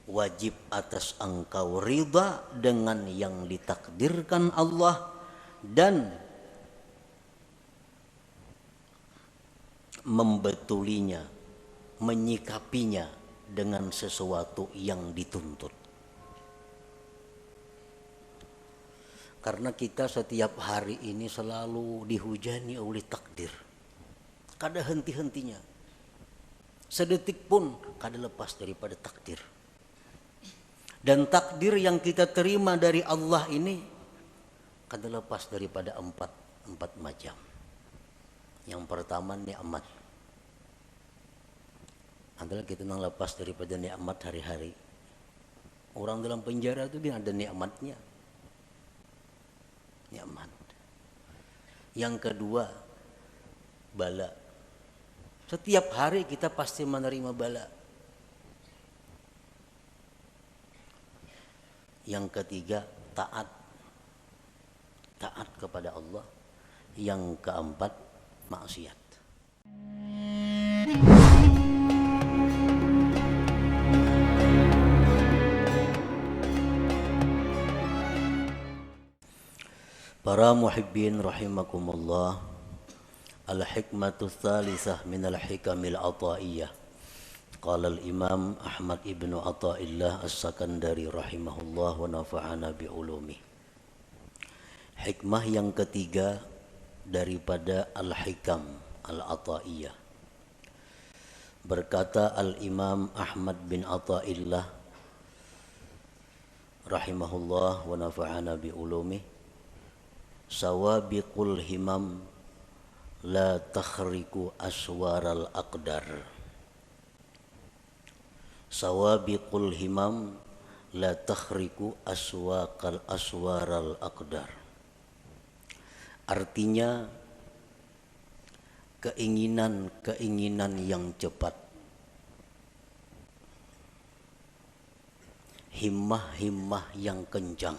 Wajib atas engkau ridha dengan yang ditakdirkan Allah dan membetulinya, menyikapinya dengan sesuatu yang dituntut. Karena kita setiap hari ini selalu dihujani oleh takdir. Kada henti-hentinya. Sedetik pun kada lepas daripada takdir. Dan takdir yang kita terima dari Allah ini kada lepas daripada empat macam. Yang pertama nikmat. Adalah kita nang lepas daripada nikmat hari-hari. Orang dalam penjara itu dia ada nikmatnya. Nikmat. Yang kedua bala. Setiap hari kita pasti menerima bala. Yang ketiga taat. Taat kepada Allah. Yang keempat maksiat. Para muhibbin rahimakumullah, al-hikmatu tsalitsah min al-hikamil ataiyah. Qala al-Imam Ahmad ibnu Athaillah As-Sakandari rahimahullah wa nafa'ana bi ulumi. Hikmah yang ketiga daripada al-hikam al-ataiyah. Berkata al-Imam Ahmad bin Athaillah rahimahullah wa nafa'ana bi ulumi, sawabiqul himam la takhriku aswaral aqdar. Sawabiqul himam la takhriku aswaral aqdar. Artinya keinginan yang cepat, himmah yang kencang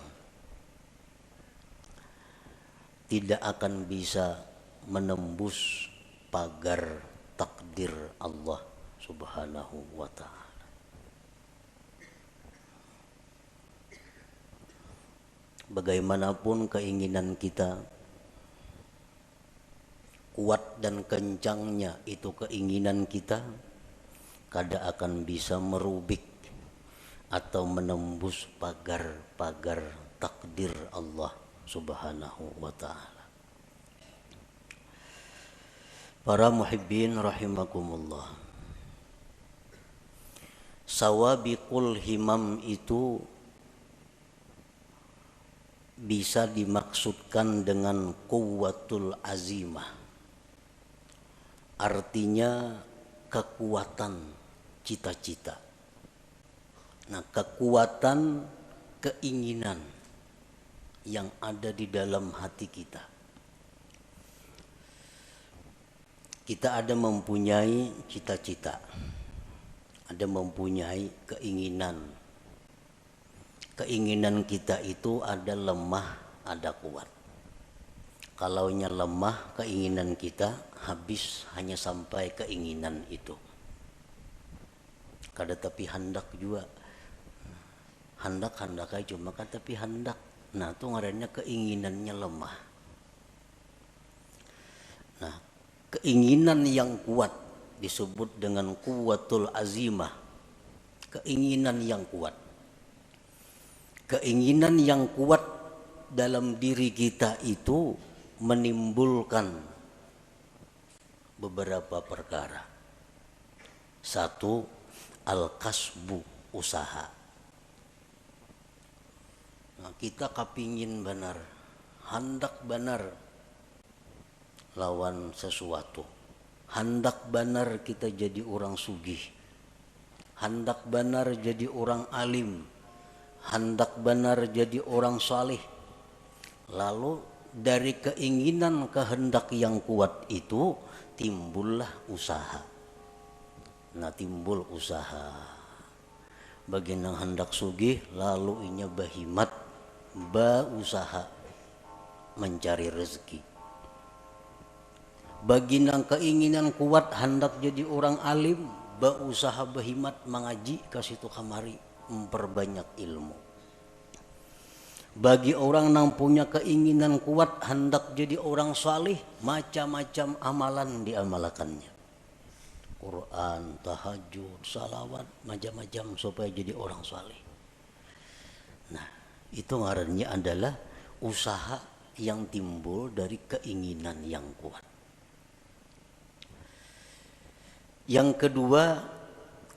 tidak akan bisa menembus pagar takdir Allah Subhanahu wa ta'ala. Bagaimanapun keinginan kita, kuat dan kencangnya itu keinginan kita, kada akan bisa merubik atau menembus pagar-pagar takdir Allah Subhanahu wa ta'ala. Para muhibbin rahimakumullah, sawabiqul himam itu bisa dimaksudkan dengan quwwatul azimah. Artinya kekuatan cita-cita. Nah, kekuatan keinginan yang ada di dalam hati kita. Kita ada mempunyai cita-cita, ada mempunyai keinginan. Keinginan kita itu ada lemah, ada kuat. Kalaunya lemah keinginan kita, habis hanya sampai keinginan itu. Kada tapi hendak juga. Hendak aja cuma kan tapi hendak. Nah, itu ngarannya keinginannya lemah. Nah, keinginan yang kuat disebut dengan quwwatul azimah. Keinginan yang kuat. Keinginan yang kuat dalam diri kita itu menimbulkan beberapa perkara. Satu, al-kasbu, usaha. Nah, kita kapingin benar, hendak benar lawan sesuatu. Hendak benar kita jadi orang sugih. Hendak benar jadi orang alim. Hendak benar jadi orang saleh. Lalu dari keinginan kehendak yang kuat itu timbullah usaha. Nah, timbul usaha. Bagi nang hendak sugih lalu inya bahimat, usaha mencari rezeki. Bagi nang keinginan kuat hendak jadi orang alim, usaha bahimat mengaji ke situ kamari. memperbanyak ilmu. Bagi orang yang punya keinginan kuat hendak jadi orang salih, macam-macam amalan diamalkannya. Quran, tahajud, salawat, macam-macam supaya jadi orang salih. Nah, itu ngarannya adalah usaha yang timbul dari keinginan yang kuat. Yang kedua,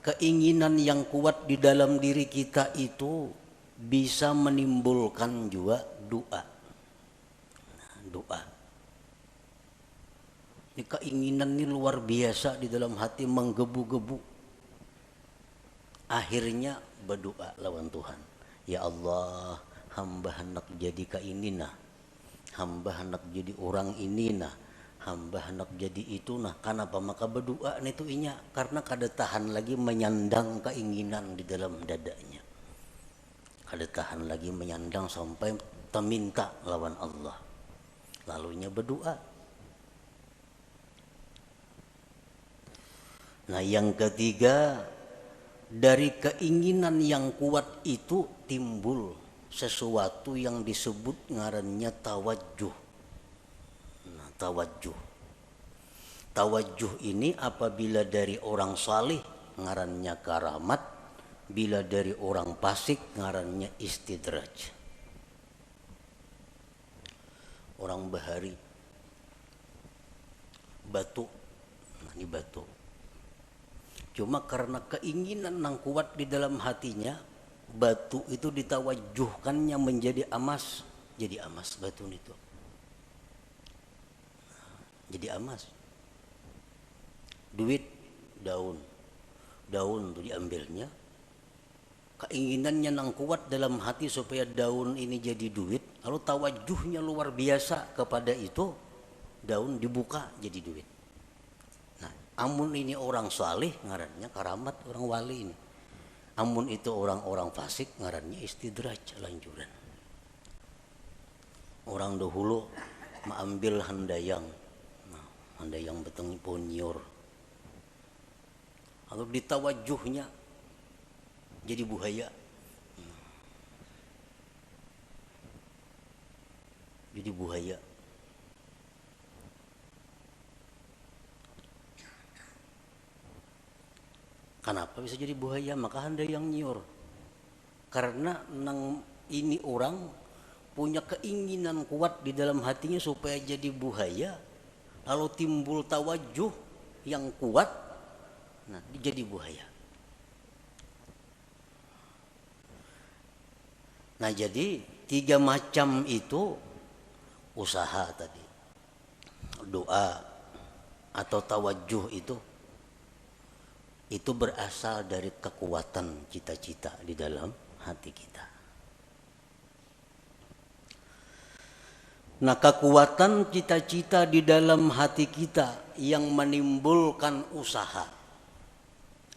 keinginan yang kuat di dalam diri kita itu bisa menimbulkan juga doa. Nah, doa. Ini keinginan ini luar biasa di dalam hati, menggebu-gebu. Akhirnya berdoa lawan Tuhan. Ya Allah, hamba hendak jadi kainina, hamba hendak jadi orang ini nah, hamba hendak jadi itu nah. Kenapa? Maka berdoa itu inya karena kada tahan lagi menyandang keinginan di dalam dadanya, kada tahan lagi menyandang sampai meminta lawan Allah, lalunya berdoa. Nah, yang ketiga, dari keinginan yang kuat itu timbul sesuatu yang disebut ngarannya tawajjuh. Nah, tawajjuh. Tawajjuh ini apabila dari orang salih ngarannya karamat, bila dari orang fasik ngarannya istidraj. Orang bahari batu, nah ini batu. Cuma karena keinginan yang kuat di dalam hatinya, batu itu ditawajuhkannya menjadi emas, jadi emas batu itu. Jadi emas. Duit, daun. Daun itu diambilnya. Keinginannya yang kuat dalam hati supaya daun ini jadi duit, lalu tawajuhnya luar biasa kepada itu, daun dibuka jadi duit. Amun ini orang salih ngarannya karamat, orang wali ini. Amun itu orang-orang fasik ngarannya istidraj, lanjuran. Orang dahulu mengambil handayang. Nah, handayang beteng ponyur. Lalu ditawajuhnya jadi buhaya. Jadi buhaya. Kenapa bisa jadi buaya? Maka handayang nyiur. Karena ini orang punya keinginan kuat di dalam hatinya supaya jadi buaya, lalu timbul tawajuh yang kuat, nah jadi buaya. Nah, jadi 3 macam itu usaha tadi, doa atau tawajuh itu berasal dari kekuatan cita-cita di dalam hati kita. Nah, kekuatan cita-cita di dalam hati kita yang menimbulkan usaha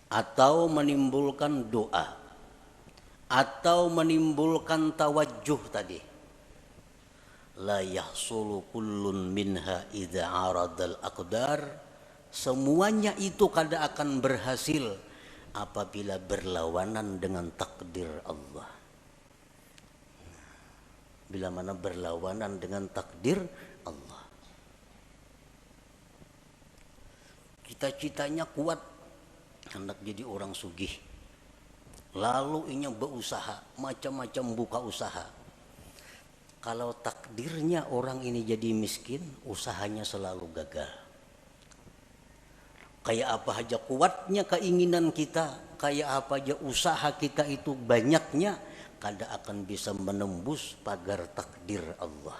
atau menimbulkan doa atau menimbulkan tawajuh tadi, la yahsulu kullun minha idza aradal aqdar. Semuanya itu kada akan berhasil apabila berlawanan dengan takdir Allah. Bila mana berlawanan dengan takdir Allah. Cita-citanya kuat, hendak jadi orang sugih. Lalu inya berusaha, macam-macam buka usaha. Kalau takdirnya orang ini jadi miskin, usahanya selalu gagal. Kayak apa aja kuatnya keinginan kita, kayak apa aja usaha kita itu banyaknya, kada akan bisa menembus pagar takdir Allah.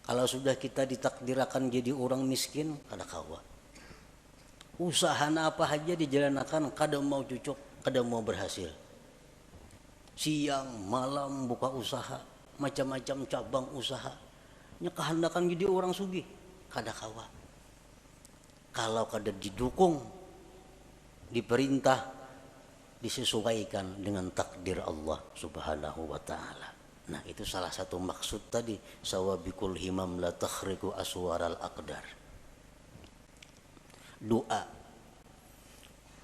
Kalau sudah kita ditakdirkan jadi orang miskin, kada kawa. Usaha apa aja dijalankan, kada mau cocok, kada mau berhasil. Siang, malam buka usaha, macam-macam cabang usaha. Nya kehendakan jadi orang sugih, kada kawa. Kalau kada didukung, diperintah, disesuaikan dengan takdir Allah Subhanahu wa ta'ala. Nah, itu salah satu maksud tadi, sawabikul himam la takhriqu aswaral aqdar. Doa,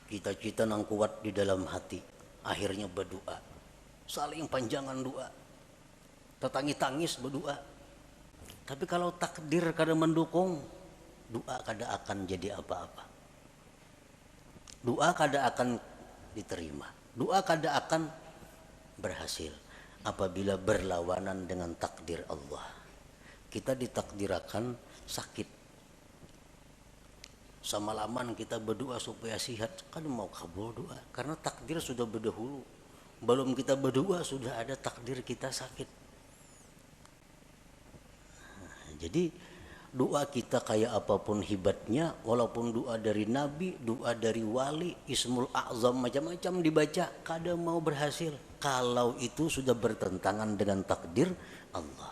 cita-cita yang kuat di dalam hati, akhirnya berdoa, saling panjangan doa, tetangis-tangis berdoa. Tapi kalau takdir kada mendukung, doa kada akan jadi apa-apa. Doa kada akan diterima, doa kada akan berhasil apabila berlawanan dengan takdir Allah. Kita ditakdirakan sakit, semalaman kita berdoa supaya sehat, kan mau kabul doa karena takdir sudah berdahulu. Belum kita berdoa sudah ada takdir kita sakit. Jadi doa kita kayak apapun hebatnya, walaupun doa dari nabi, doa dari wali, ismul a'zam macam-macam dibaca, kada mau berhasil kalau itu sudah bertentangan dengan takdir Allah.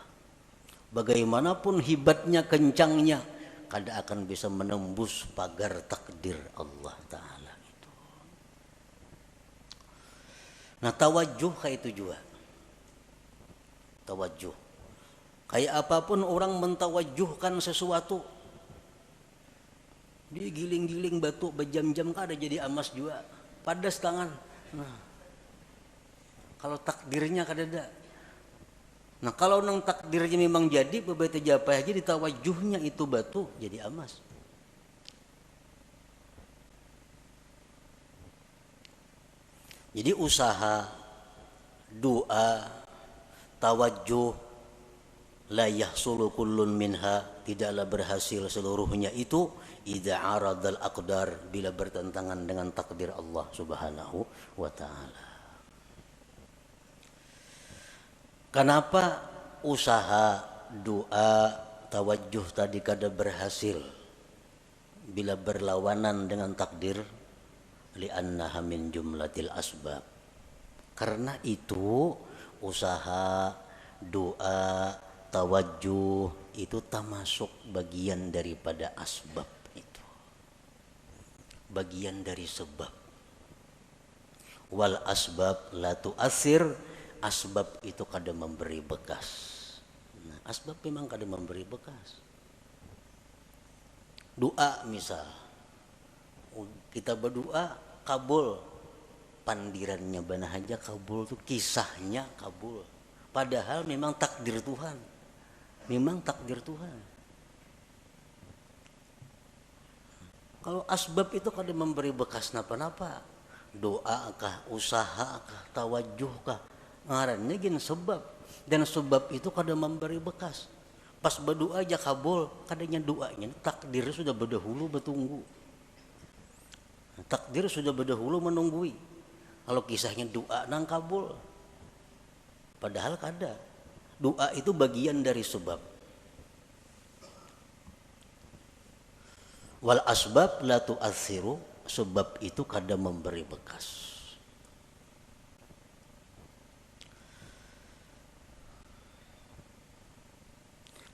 Bagaimanapun hebatnya, kencangnya, kada akan bisa menembus pagar takdir Allah Ta'ala itu. Nah, tawajuh kayak itu juga. Tawajuh. Kayak apapun orang mentawajuhkan sesuatu, digiling-giling batu berjam-jam kada jadi emas juga, padas tangan. Nah, kalau takdirnya kada ada. Nah, kalau nang takdirnya memang jadi, beberapa japa aja ditawajuhnya itu batu jadi emas. Jadi usaha, doa, tawajuh, la yahsulu kullun minha, tidaklah berhasil seluruhnya itu idza aradal aqdar, bila bertentangan dengan takdir Allah Subhanahu wa taala. Kenapa usaha, doa, tawajuh tadi kada berhasil bila berlawanan dengan takdir? Li'annaha min jumlatil asbab. Karena itu usaha, doa, tawajuh itu termasuk bagian daripada asbab itu, bagian dari sebab. Wal asbab la tu'athir, asbab itu kada memberi bekas. Nah, asbab memang kada memberi bekas. Doa misal, kita berdoa kabul, pandirannya bana aja kabul tuh, kisahnya kabul. Padahal memang takdir Tuhan. Memang takdir Tuhan. Kalau asbab itu kada memberi bekas napa-napa, doa kah, usaha kah, tawajuh kah, ngarannya gin sebab. Dan sebab itu kada memberi bekas. Pas berdoa aja kabul, kadanya doanya takdir sudah berdahulu bertunggu. Takdir sudah berdahulu menunggui. Kalau kisahnya doa nang kabul, padahal kada. Doa itu bagian dari sebab. Wal asbab la tu'athiru, sebab itu kada memberi bekas.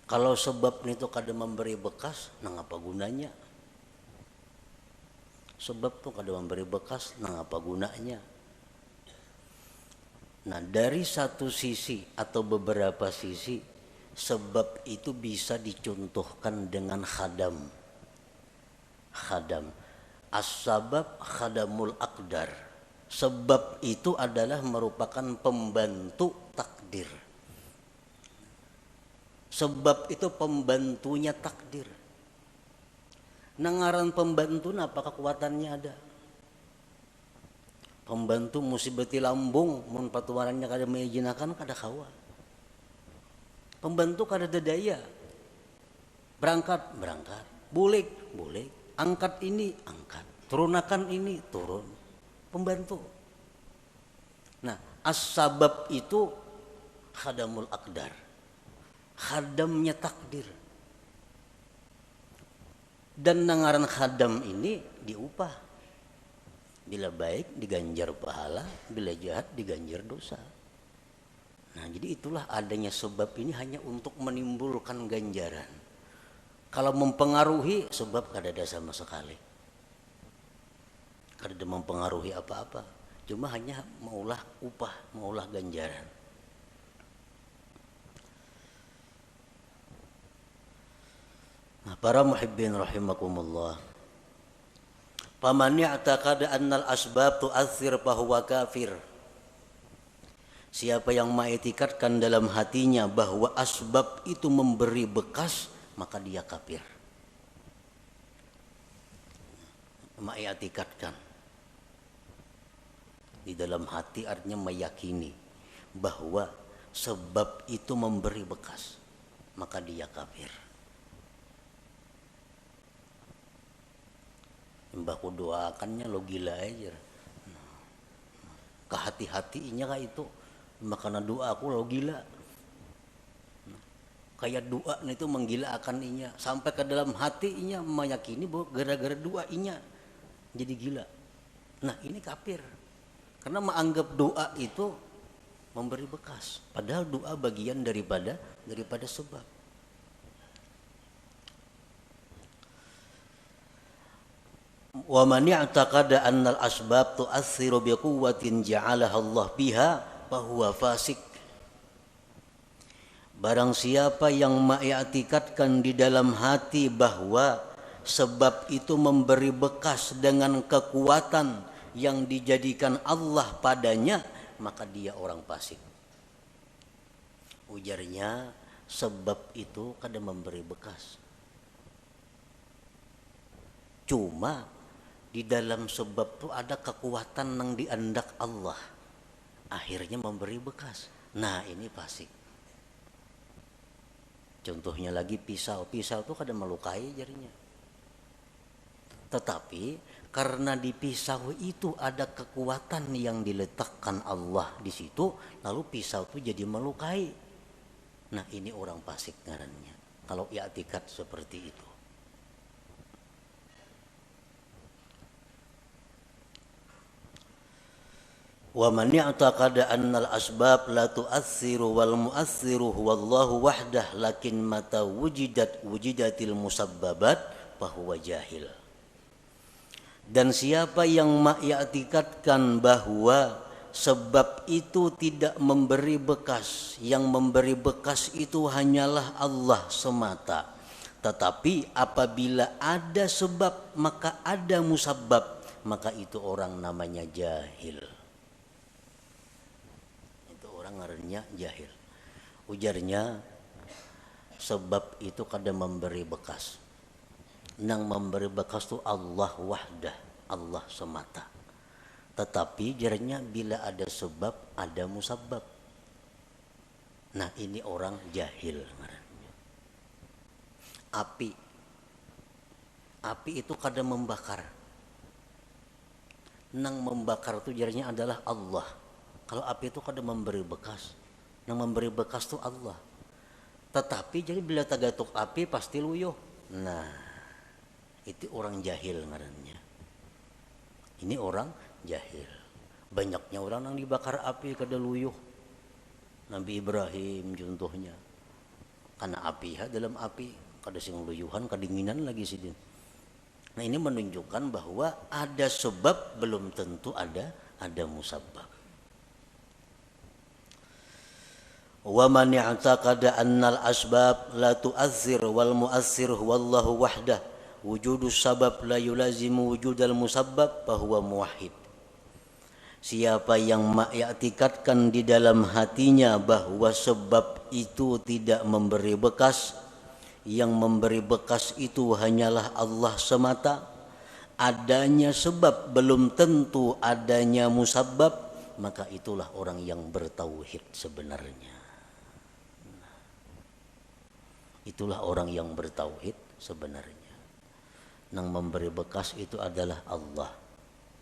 Kalau sebab itu kada memberi bekas, nang apa gunanya? Sebab itu kada memberi bekas, nang apa gunanya? Nah, dari satu sisi atau beberapa sisi, sebab itu bisa dicontohkan dengan khadam. Khadam. As-sabab khadamul aqdar. Sebab itu adalah merupakan pembantu takdir. Sebab itu pembantunya takdir. Nangaran pembantu apa kekuatannya ada? Pembantu musibati lambung, mun patuarannya kada mengijinakan kada kawa. Pembantu kada daya. Berangkat, bulik, angkat ini, angkat, turunakan ini, turun. Pembantu. Nah, as-sabab itu khadamul aqdar. Khadamnya takdir. Dan nangaran khadam ini diupah. Bila baik diganjar pahala, bila jahat diganjar dosa. Nah, jadi itulah adanya sebab ini hanya untuk menimbulkan ganjaran. Kalau mempengaruhi, sebab kada ada sama sekali. Kada ada mempengaruhi apa-apa. Cuma hanya maulah upah, maulah ganjaran. Nah, para muhibbin rahimakumullah, Faman i'taqada annal asbab tu'athir fahuwa kafir. Siapa yang mengiktikadkan dalam hatinya bahwa asbab itu memberi bekas, maka dia kafir. Mengiktikadkan di dalam hati artinya meyakini bahwa sebab itu memberi bekas, maka dia kafir. Mbahku doakannya lo gila aja. Kehati-hatinya kah itu, makanya doa aku lo gila. Kayak doa itu menggilaakan inya sampai ke dalam hatinya meyakini bahwa gara-gara doa inya jadi gila. Nah ini kafir karena menganggap doa itu memberi bekas, padahal doa bagian daripada sebab. Wa man i'taqada annal asbab tu'assiru bi quwwatin ja'alaha Allah biha fa huwa fasik. Barang siapa yang mengiktikadkan di dalam hati bahwa sebab itu memberi bekas dengan kekuatan yang dijadikan Allah padanya, maka dia orang fasik. Ujarnya sebab itu kadang memberi bekas. Cuma di dalam sebab itu ada kekuatan yang diandak Allah, akhirnya memberi bekas. Nah ini fasik. Contohnya lagi pisau itu kadang melukai jarinya. Tetapi karena di pisau itu ada kekuatan yang diletakkan Allah di situ, lalu pisau itu jadi melukai. Nah ini orang fasik ngarannya kalau i'tikad seperti itu. Wa man i'taqada annal asbab la tu'assiru wal mu'assiru huwallahu wahdah lakin mata wujidatil musabbabat fahuwa jahil. Dan siapa yang mengiktikadkan bahwa sebab itu tidak memberi bekas, yang memberi bekas itu hanyalah Allah semata, tetapi apabila ada sebab maka ada musabbab, maka itu orang namanya jahil. Ngarannya jahil. Ujarnya sebab itu kadang memberi bekas. Nang memberi bekas itu Allah wahdah, Allah semata. Tetapi jarnya bila ada sebab ada musabbab. Nah ini orang jahil ngarannya. Api itu kadang membakar. Nang membakar itu jarnya adalah Allah. Kalau api itu kadang memberi bekas, yang memberi bekas itu Allah. Tetapi jadi bila tagatuk api pasti luyuh. Nah, itu orang jahil ngarannya. Ini orang jahil. Banyaknya orang yang dibakar api kada luyuh. Nabi Ibrahim contohnya. Karena api dalam api kada sing luyuhan, kedinginan lagi sidin. Nah, ini menunjukkan bahwa ada sebab belum tentu ada musabbab. Wa man i'taqada annal asbab la tu'athir wal mu'athir huwallahu wahdah wujudus sabab la yulazimu wujudal musabbab fahuwa muwahhid. Siapa yang mengiktikadkan di dalam hatinya bahwa sebab itu tidak memberi bekas, yang memberi bekas itu hanyalah Allah semata, adanya sebab belum tentu adanya musabbab, maka itulah orang yang bertauhid sebenarnya. Itulah orang yang bertauhid sebenarnya. Yang memberi bekas itu adalah Allah.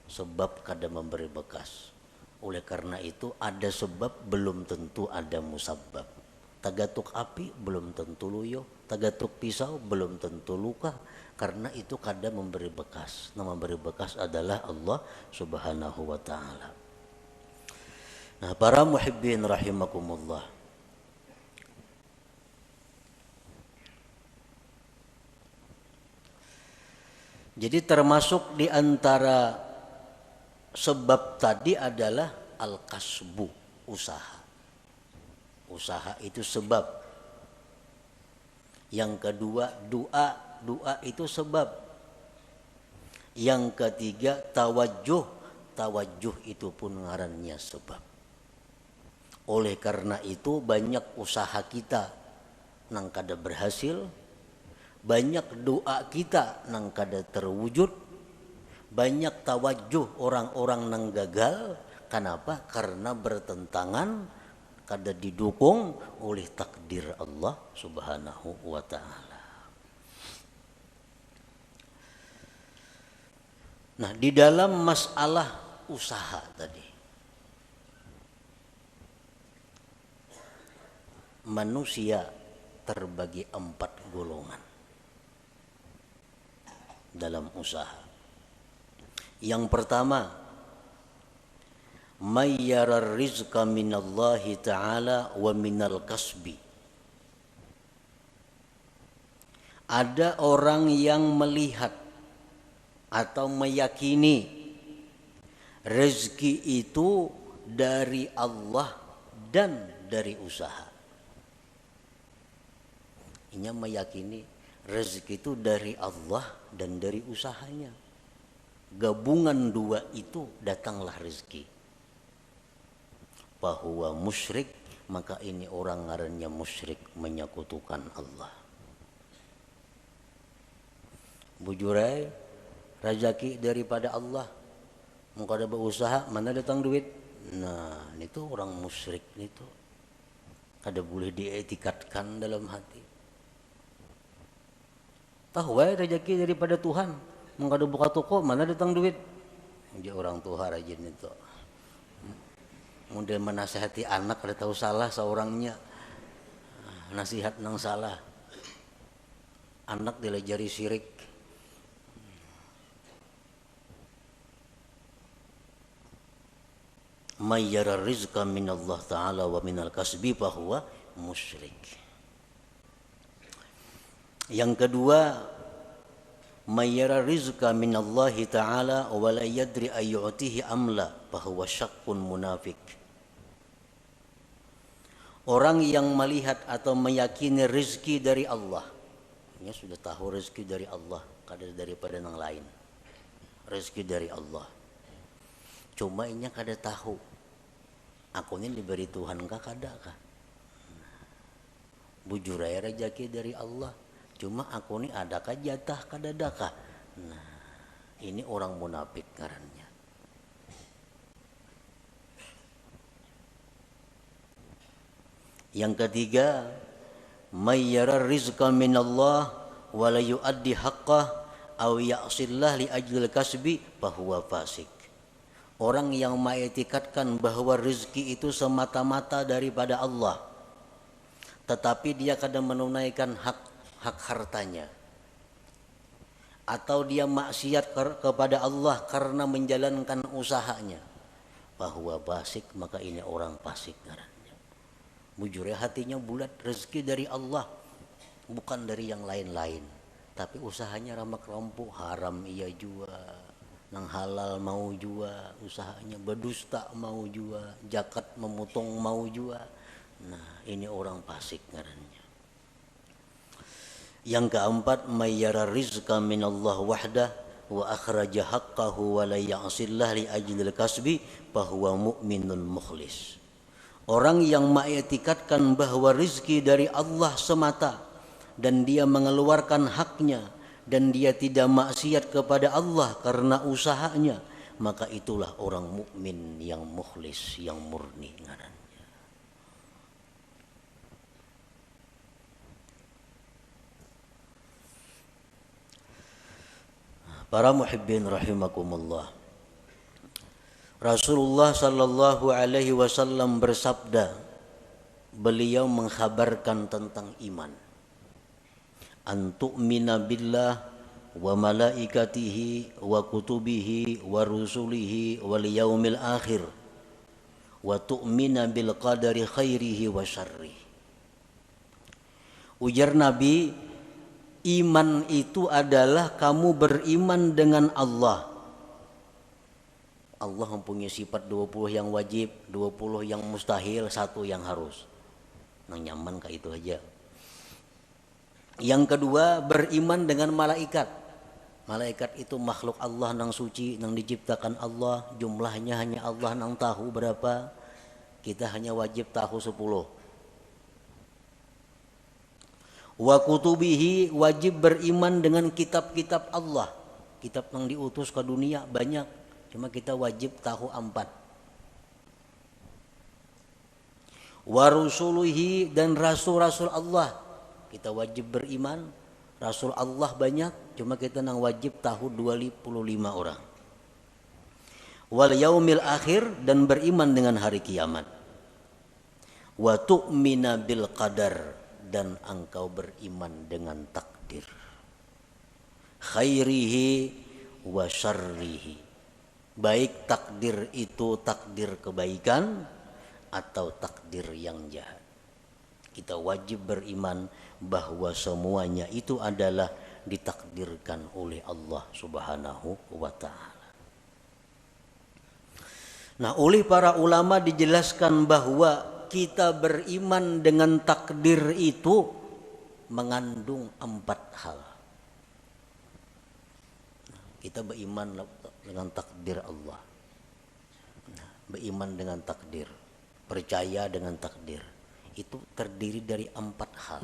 Sebab kada memberi bekas. Oleh karena itu ada sebab belum tentu ada musabbab. Tagatuk api belum tentu luyuh. Tagatuk pisau belum tentu luka. Karena itu kada memberi bekas. Yang memberi bekas adalah Allah Subhanahu wa ta'ala. Nah para muhibbin rahimakumullah. Jadi termasuk di antara sebab tadi adalah al-kasbu, usaha. Usaha itu sebab. Yang kedua doa itu sebab. Yang ketiga tawajuh. Tawajuh itu pun ngarannya sebab. Oleh karena itu banyak usaha kita nang kada berhasil, banyak doa kita nang kada terwujud, banyak tawajuh orang-orang nang gagal. Kenapa? Karena bertentangan, kada didukung oleh takdir Allah Subhanahu wa ta'ala. Nah, di dalam masalah usaha tadi, manusia terbagi 4 golongan dalam usaha. Yang pertama, mayyarar rizqa minallahi ta'ala wa minal kasbi. Ada orang yang melihat atau meyakini rezeki itu dari Allah dan dari usaha. Ini meyakini rezeki itu dari Allah dan dari usahanya. Gabungan dua itu datanglah rezeki. Bahwa musyrik, maka ini orang ngarannya musyrik, menyekutukan Allah. Bujurai rezeki daripada Allah. Mau kada berusaha, mana datang duit? Nah, itu orang musyrik itu. Kada boleh dietikatkan dalam hati. Tahu rezeki daripada Tuhan. Mau kada buka toko, mana datang duit? Dia orang Tuhan rajin itu. Model menasihati anak kada tahu salah seorangnya. Nasihat nang salah. Anak dilajari syirik. Mayyara rizqa minallah ta'ala wa minal kasbi fahuwa musyrik. Yang kedua, mayyara rizqa minallahi ta'ala wa la yadri ayyu'tihi amla fahuwa syakkun munafik. Orang yang melihat atau meyakini rezeki dari Allah, dia sudah tahu rezeki dari Allah, kada daripada yang lain. Rezeki dari Allah. Cuma inya kada tahu aku ini diberi Tuhan kah kada kah? Bujur aja rezeki dari Allah. Cuma aku ini adakah jatah kada adakah? Nah, ini orang munafik ngarannya. Yang ketiga, mayyara rizqa minallah wa la yuaddi haqqah aw ya'sillah li ajlil kasbi fahuwa fasik. Orang yang mengetikatkan bahwa rezeki itu semata-mata daripada Allah, tetapi dia kadang menunaikan hak hartanya, atau dia maksiat kepada Allah karena menjalankan usahanya, bahwa fasik, maka ini orang fasik ngarannya. Bujurnya hatinya bulat, rezeki dari Allah, bukan dari yang lain-lain, tapi usahanya ramak-rampuk, haram ia jua. Nang halal mau jua, usahanya berdusta mau jua, zakat memotong mau jua. Nah, ini orang fasik ngarannya. Yang keempat, mayyara rizqa minallah wahdah wa akhraja haqqahu wa la ya'sillah li ajlil kasbi fahuwa mu'minun mukhlis. Orang yang mengetikatkan bahwa rizki dari Allah semata dan dia mengeluarkan haknya dan dia tidak maksiat kepada Allah karena usahanya, maka itulah orang mukmin yang mukhlis, yang murni ngarannya. Para muhibbin rahimakumullah. Rasulullah sallallahu alaihi wasallam bersabda, beliau mengkhabarkan tentang iman. Antu'mina billah wa malaikatihi wa kutubihi wa rusulihi wal yaumil akhir wa tu'mina bil qadari khairihi wa syarrih. Ujar Nabi, iman itu adalah kamu beriman dengan Allah. Allah mempunyai sifat 20 yang wajib, 20 yang mustahil, 1 yang harus. Nang nyaman kayak itu aja. Yang kedua, beriman dengan malaikat. Malaikat itu makhluk Allah nang suci, nang diciptakan Allah, jumlahnya hanya Allah nang tahu berapa. Kita hanya wajib tahu 10. Wa kutubihi, wajib beriman dengan kitab-kitab Allah. Kitab yang diutus ke dunia banyak, cuma kita wajib tahu 4. Wa rusuluhi, dan rasul-rasul Allah, kita wajib beriman. Rasul Allah banyak, cuma kita nang wajib tahu 25 orang. Wal yaumil akhir, dan beriman dengan hari kiamat. Wa tu'mina bil qadar, dan engkau beriman dengan takdir. Khairihi wa syarrihi, baik takdir itu takdir kebaikan atau takdir yang jahat. Kita wajib beriman bahwa semuanya itu adalah ditakdirkan oleh Allah Subhanahu wa ta'ala. Nah, oleh para ulama dijelaskan bahwa kita beriman dengan takdir itu mengandung 4 hal. Kita beriman dengan takdir Allah. Beriman dengan takdir, percaya dengan takdir, itu terdiri dari 4 hal.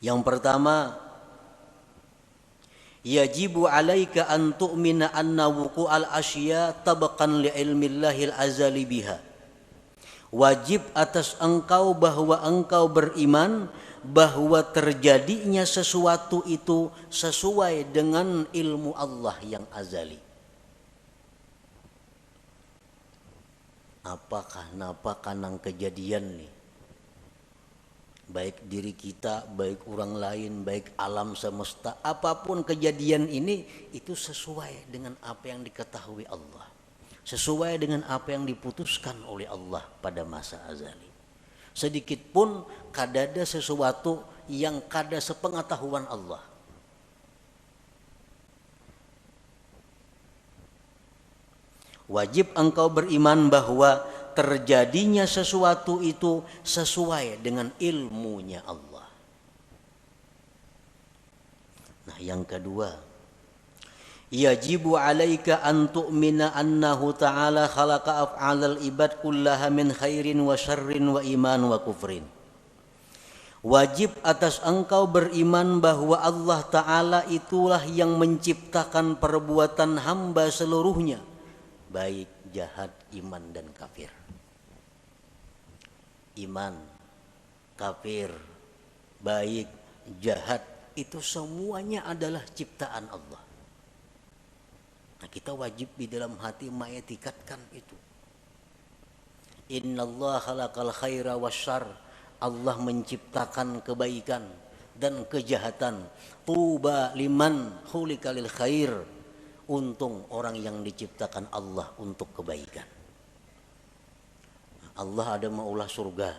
Yang pertama, yajibu alaika an tu'mina anna wuqu'al asya tabaqan li ilmillahil azali biha. Wajib atas engkau bahwa engkau beriman bahwa terjadinya sesuatu itu sesuai dengan ilmu Allah yang azali. Apakah napa kanang kejadian nih, baik diri kita, baik orang lain, baik alam semesta, apapun kejadian ini itu sesuai dengan apa yang diketahui Allah, sesuai dengan apa yang diputuskan oleh Allah pada masa azali. Sedikit pun kadada sesuatu yang kada sepengetahuan Allah. Wajib engkau beriman bahwa terjadinya sesuatu itu sesuai dengan ilmunya Allah. Nah, yang kedua, yajibu alaika an tu'mina annahu ta'ala khalaqa af'alal ibad kullaha min khairin wa syarrin wa iman wa kufrin. Wajib atas engkau beriman bahwa Allah Ta'ala itulah yang menciptakan perbuatan hamba seluruhnya, baik jahat, iman dan kafir. Iman, kafir, baik, jahat, itu semuanya adalah ciptaan Allah. Nah, kita wajib di dalam hati mengetikatkan itu. Innallaha khalaqal khaira wasyarr, Allah menciptakan kebaikan dan kejahatan. Tuba liman khuliqa lil khair, untung orang yang diciptakan Allah untuk kebaikan. Allah ada maulah surga,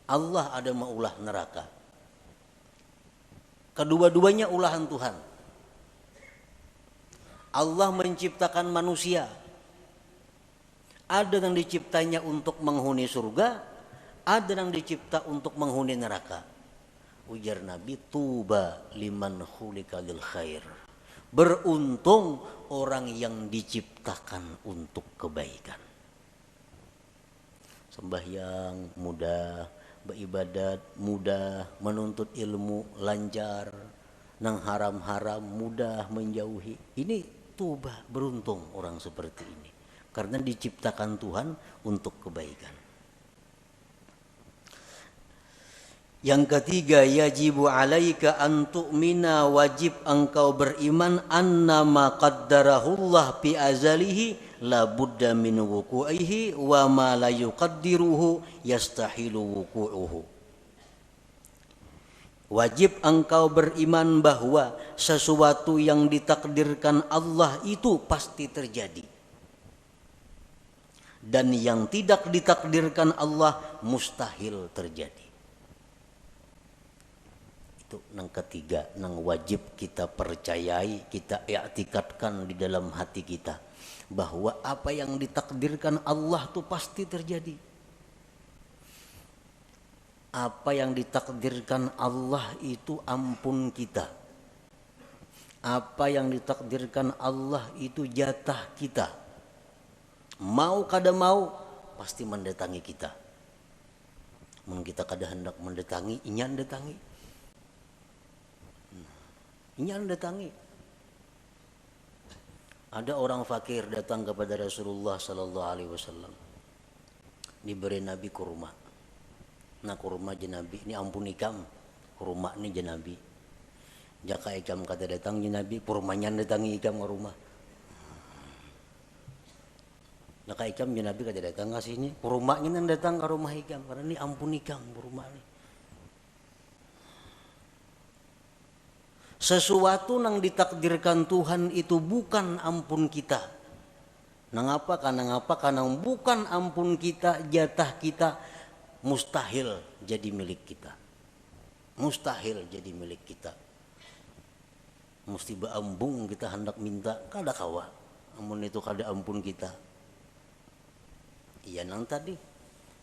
Allah ada maulah neraka. Kedua-duanya ulahan Tuhan. Allah menciptakan manusia, ada yang diciptanya untuk menghuni surga, ada yang dicipta untuk menghuni neraka. Ujar Nabi, tuba liman khuliqa lil khair, beruntung orang yang diciptakan untuk kebaikan. Sembahyang mudah, beribadat mudah, menuntut ilmu lancar, nang haram-haram mudah menjauhi. Ini tuba, beruntung orang seperti ini, karena diciptakan Tuhan untuk kebaikan. Yang ketiga, yajibu alaika an tu'mina, wajib engkau beriman annama qaddarahullah fi azalihi la budda min wuku'ihi wa ma la yuqaddiruhu yastahilu wuku'uhu. Wajib engkau beriman bahwa sesuatu yang ditakdirkan Allah itu pasti terjadi, dan yang tidak ditakdirkan Allah mustahil terjadi. Itu yang ketiga, yang wajib kita percayai, kita i'tikadkan di dalam hati kita, bahwa apa yang ditakdirkan Allah itu pasti terjadi. Apa yang ditakdirkan Allah itu ampun kita, Apa yang ditakdirkan Allah itu jatah kita. Mau kada mau pasti mendatangi kita. Mun kita kada hendak mendatangi, inyan datangi. Inyan datangi. Ada orang fakir datang kepada Rasulullah sallallahu alaihi wasallam. Diberi Nabi kurma. Nah kurma je Nabi, ini ampun ikam. Kurma ni je Nabi. Jaka ikam kata datang je Nabi, kurmanya datangi ikam ke rumah. Jaka ikam je Nabi kata datang ke sini, kurmanya nang datang ke rumah ikam. Karena ini ampun ikam kurma ni. Sesuatu yang ditakdirkan Tuhan itu bukan ampun kita. Nangapa? Karena bukan ampun kita, jatah kita mustahil jadi milik kita. Mustahil jadi milik kita. Mesti beambung kita hendak minta, kada kawa. Amun itu kada ampun kita. Iya nang tadi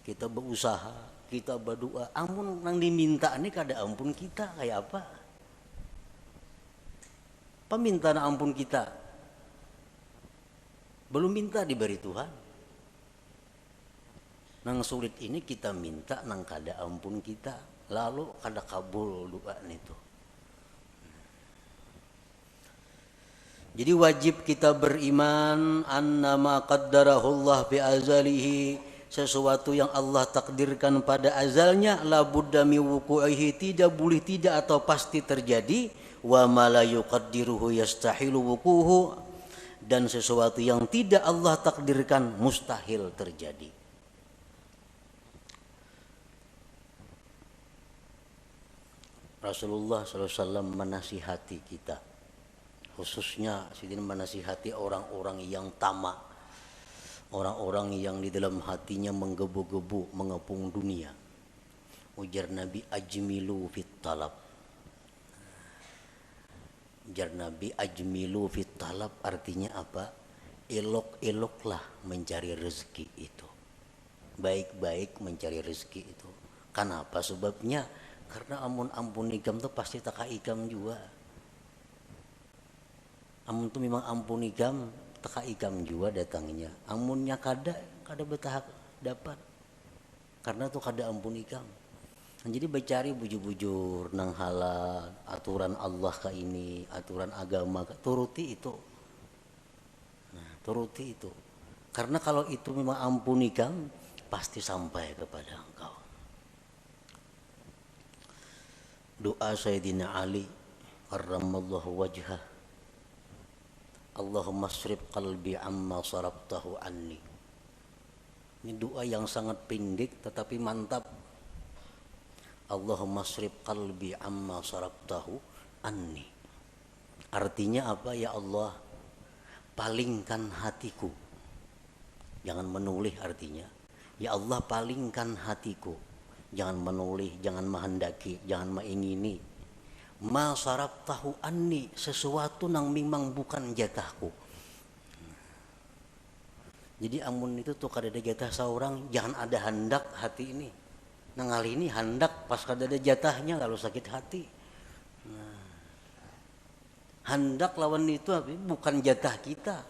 kita berusaha, kita berdoa, amun nang diminta ini kada ampun kita kayak apa? Peminta ampun kita belum minta diberi Tuhan. Nang sulit ini kita minta nang kada ampun kita, lalu kada kabul doa itu. Jadi wajib kita beriman annama qaddarahullah bi azalihi, sesuatu yang Allah takdirkan pada azalnya la budda mi wuqu'ihi, tidak boleh tidak atau pasti terjadi, wa ma la yuqaddiruhu yastahilu wuquhu, dan sesuatu yang tidak Allah takdirkan mustahil terjadi. Rasulullah SAW menasihati kita, khususnya sidin menasihati orang-orang yang tamak, orang-orang yang di dalam hatinya menggebu-gebu mengepung dunia. Ujar Nabi, ajmilu fit talab. Ujar Nabi, ajmilu fit talab artinya apa? Elok-eloklah mencari rezeki itu. Baik-baik mencari rezeki itu. Kenapa sebabnya? Karena ampun ikam tuh pasti taka ikam juga. Amun tuh memang ampun ikam, taka ikam juga datangnya. Amunnya kada betah dapat. Karena tuh kada ampun ikam. Nah, jadi bercari bujur-bujur nang halal, aturan Allah ke ini, aturan agama ke, turuti itu. Nah, turuti itu. Karena kalau itu memang ampun ikam, pasti sampai kepada engkau. Doa Sayyidina Ali karramallahu wajhah, Allahumma srif qalbi amma sarabtahu anni. Ini doa yang sangat pendek tetapi mantap. Allahumma srif qalbi amma sarabtahu anni. Artinya apa? Ya Allah, palingkan hatiku. Jangan menoleh artinya. Ya Allah, palingkan hatiku. Jangan menoleh, jangan menghendaki, jangan mengingini. Ma sarabtahu anni, sesuatu nang memang bukan jatahku. Jadi amun itu tuh kada ada jatah seorang, jangan ada hendak hati ini. Nang kali ini hendak pas kada ada jatahnya kalau sakit hati. Nah, hendak lawan itu bukan jatah kita.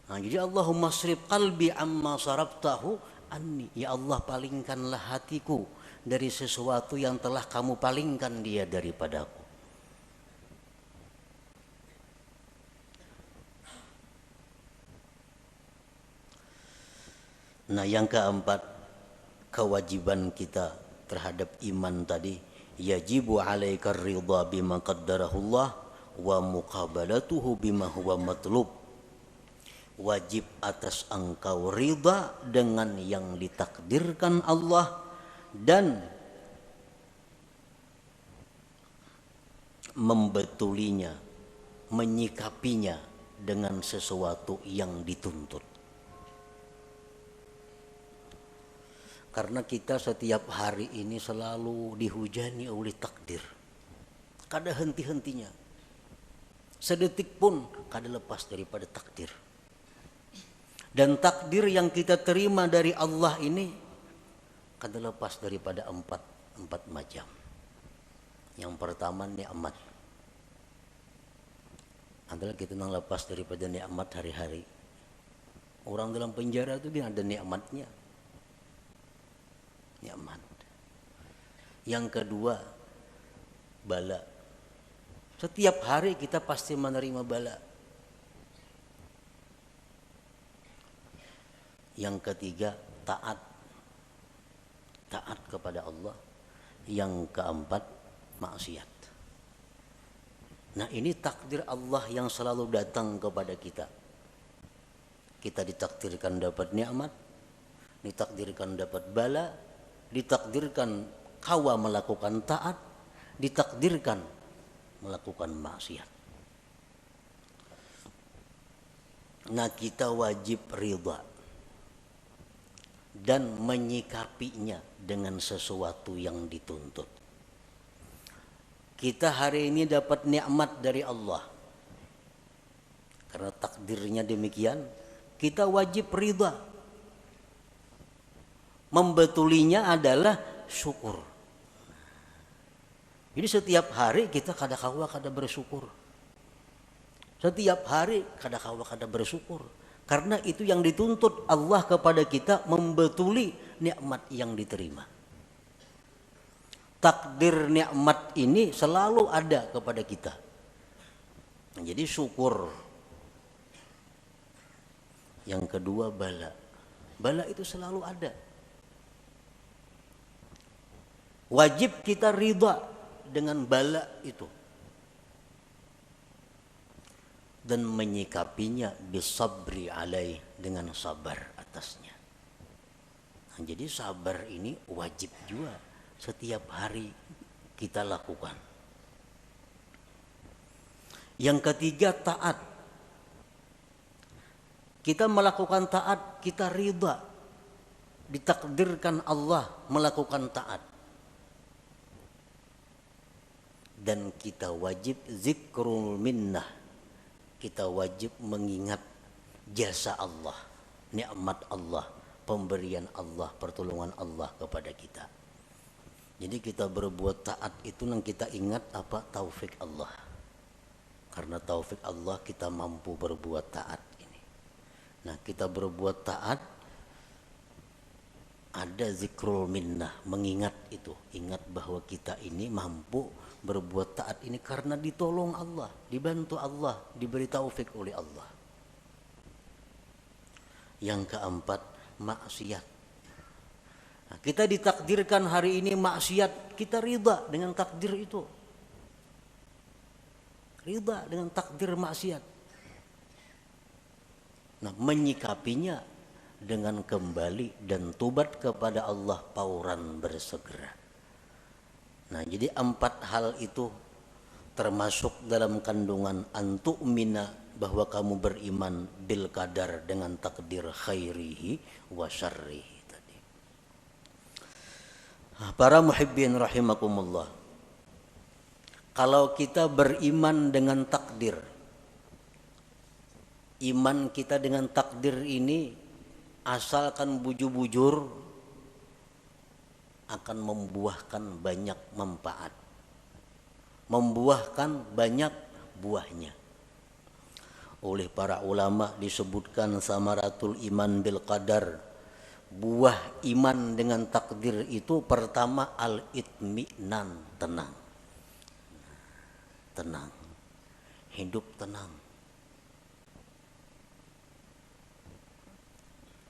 Nah, jadi Allahumma srif qalbi amma sarabtahu anni. Ya Allah, palingkanlah hatiku dari sesuatu yang telah kamu palingkan dia daripadaku. Nah, yang keempat, kewajiban kita terhadap iman tadi, yajibu alaika ridha bima qaddarahullah wa muqabalatuhu bima huwa matlub. Wajib atas engkau ridha dengan yang ditakdirkan Allah dan membetulinya, menyikapinya dengan sesuatu yang dituntut. Karena kita setiap hari ini selalu dihujani oleh takdir. Kada henti-hentinya. Sedetik pun kada lepas daripada takdir. Dan takdir yang kita terima dari Allah ini kada lepas daripada empat macam. Yang pertama nikmat. adalah kita nang lepas daripada nikmat hari-hari. Orang dalam penjara itu dia ada nikmatnya. Nikmat. Yang kedua, bala. Setiap hari kita pasti menerima bala. Yang ketiga, taat. Taat kepada Allah. Yang keempat, maksiat. Nah, ini takdir Allah yang selalu datang kepada kita. Kita ditakdirkan dapat nikmat, ditakdirkan dapat bala, ditakdirkan kawa melakukan taat, ditakdirkan melakukan maksiat. Nah, kita wajib ridha dan menyikapinya dengan sesuatu yang dituntut. Kita hari ini dapat nikmat dari Allah. Karena takdirnya demikian, kita wajib ridha. Membetulinya adalah syukur. Jadi setiap hari kita kada-kawa kada bersyukur. Setiap hari kada-kawa kada bersyukur. Karena itu yang dituntut Allah kepada kita, membetuli nikmat yang diterima. Takdir nikmat ini selalu ada kepada kita. Jadi syukur. Yang kedua, bala. Bala itu selalu ada. Wajib kita ridha dengan bala itu. Dan menyikapinya bisabri alaih, dengan sabar atasnya. Nah, jadi sabar ini wajib juga setiap hari kita lakukan. Yang ketiga, taat. Kita melakukan taat, kita ridha. Ditakdirkan Allah melakukan taat. Dan kita wajib zikrul minnah. Kita wajib mengingat jasa Allah, nikmat Allah, pemberian Allah, pertolongan Allah kepada kita. Jadi kita berbuat taat itu yang kita ingat apa? Taufik Allah. Karena taufik Allah kita mampu berbuat taat ini. Nah, kita berbuat taat, ada zikrul minnah, mengingat itu, ingat bahwa kita ini mampu berbuat taat ini karena ditolong Allah, dibantu Allah, diberi taufik oleh Allah. Yang keempat, maksiat. Nah, kita ditakdirkan hari ini maksiat, kita ridha dengan takdir itu. Ridha dengan takdir maksiat. Nah, menyikapinya dengan kembali dan tobat kepada Allah pauran bersegera. Nah, jadi 4 hal itu termasuk dalam kandungan antu'mina, bahwa kamu beriman bil qadar, dengan takdir khairihi wa syarrihi tadi. Para muhibbin rahimakumullah. Kalau kita beriman dengan takdir, iman kita dengan takdir ini asalkan bujur-bujur akan membuahkan banyak manfaat, membuahkan banyak buahnya. Oleh para ulama disebutkan samaratul iman bil qadar, buah iman dengan takdir itu pertama al-itminan, tenang. Tenang, hidup tenang.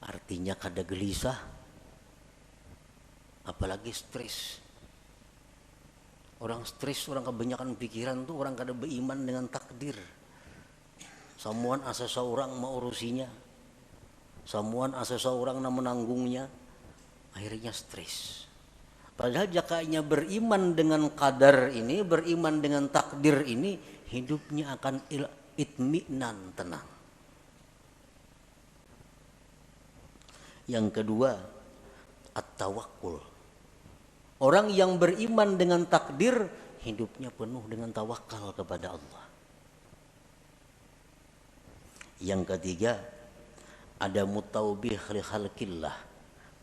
Artinya kada gelisah, apalagi stres. Orang stres, orang kebanyakan pikiran tuh, orang kada beriman dengan takdir. Samuan asa seorang mau urusinya, samuan asa seorang na menanggungnya, akhirnya stres. Padahal jakanya beriman dengan qadar ini, beriman dengan takdir ini, hidupnya akan itminan, tenang. Yang kedua, at-tawakkul. Orang yang beriman dengan takdir, hidupnya penuh dengan tawakal kepada Allah. Yang ketiga, ada mutaubih li khalqillah.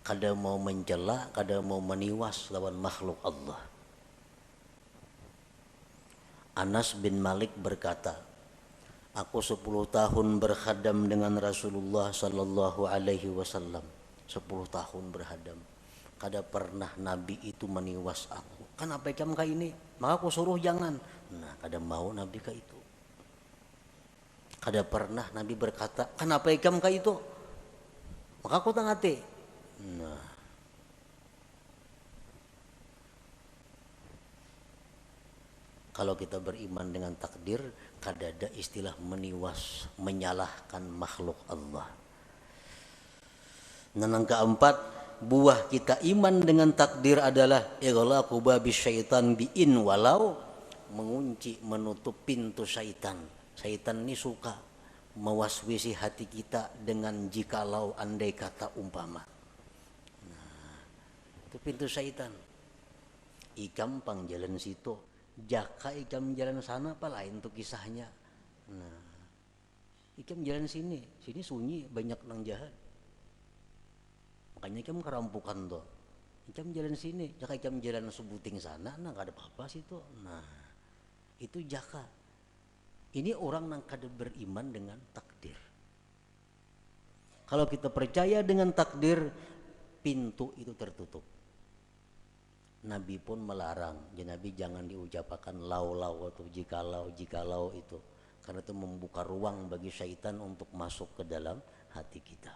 Kada mau mencela, kada mau meniwas lawan makhluk Allah. Anas bin Malik berkata, Aku 10 tahun berkhadam dengan Rasulullah sallallahu alaihi wasallam. 10 tahun berkhadam. Kada pernah Nabi itu meniwas aku. Kan apa ikam ka ini? Maka aku suruh jangan. Nah, kada mau Nabi ka itu. Kada pernah Nabi berkata, kenapa ikam ka itu? Maka aku tangati. Nah, kalau kita beriman dengan takdir, kada ada istilah meniwas, menyalahkan makhluk Allah. Dan yang keempat, buah kita iman dengan takdir adalah ighlaqu babis syaitan bi'in walau, mengunci, menutup pintu syaitan. Syaitan ini suka mewaswisi hati kita dengan jikalau andai kata umpama. Nah, itu pintu syaitan. Ikam pang jalan situ, jaka ikam jalan sana apa lain tuh kisahnya. Nah, ikam jalan sini sunyi banyak nang jahat. Makanya ikam kerampukan tuh. Ikam jalan sini, jaka ikam jalan sebuting sana, nah gak ada apa-apa situ. Nah, itu jaka. Ini orang yang kada beriman dengan takdir. Kalau kita percaya dengan takdir, pintu itu tertutup. Nabi pun melarang, Nabi jangan diucapkan lau-lau atau jikalau itu, karena itu membuka ruang bagi syaitan untuk masuk ke dalam hati kita.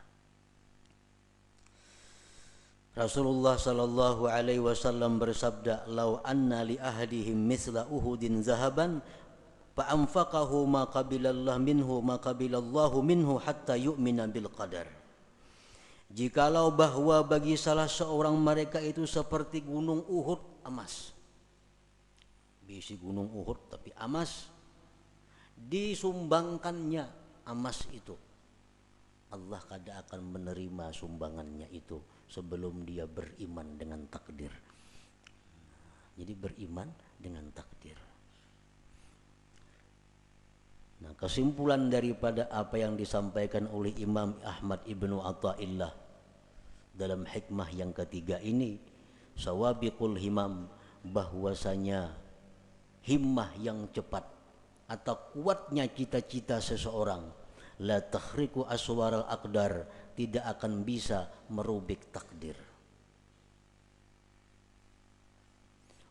Rasulullah sallallahu alaihi wasallam bersabda, "Lau anna li ahadihim mithla Uhudin zahaban fa anfaqahu ma qabilallahu minhu hatta yu'mina bil qadar." Jikalau bahwa bagi salah seorang mereka itu seperti gunung Uhud emas. Bisi gunung Uhud tapi emas, disumbangkannya emas itu, Allah kada akan menerima sumbangannya itu sebelum dia beriman dengan takdir. Jadi beriman dengan takdir. Nah, kesimpulan daripada apa yang disampaikan oleh Imam Ahmad Ibnu Athaillah dalam hikmah yang ketiga ini, sawabiqul himam, bahwasanya himmah yang cepat atau kuatnya cita-cita seseorang, la takhriqu aswaral aqdar, tidak akan bisa merubik takdir.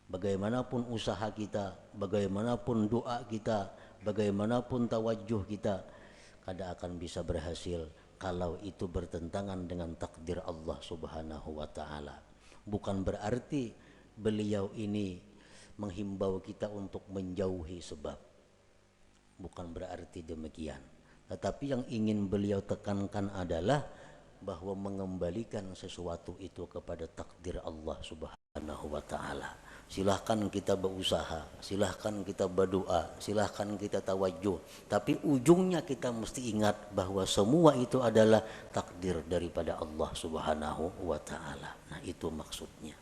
Bagaimanapun usaha kita, bagaimanapun doa kita, bagaimanapun tawajuh kita, kada akan bisa berhasil kalau itu bertentangan dengan takdir Allah Subhanahu wa ta'ala. Bukan berarti beliau ini menghimbau kita untuk menjauhi sebab, bukan berarti demikian. Tetapi yang ingin beliau tekankan adalah bahwa mengembalikan sesuatu itu kepada takdir Allah Subhanahu wa ta'ala. Silahkan kita berusaha, silahkan kita berdoa, silahkan kita tawajuh, tapi ujungnya kita mesti ingat bahwa semua itu adalah takdir daripada Allah Subhanahu wa ta'ala. Nah, itu maksudnya.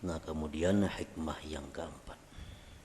Nah, kemudian hikmah yang keempat,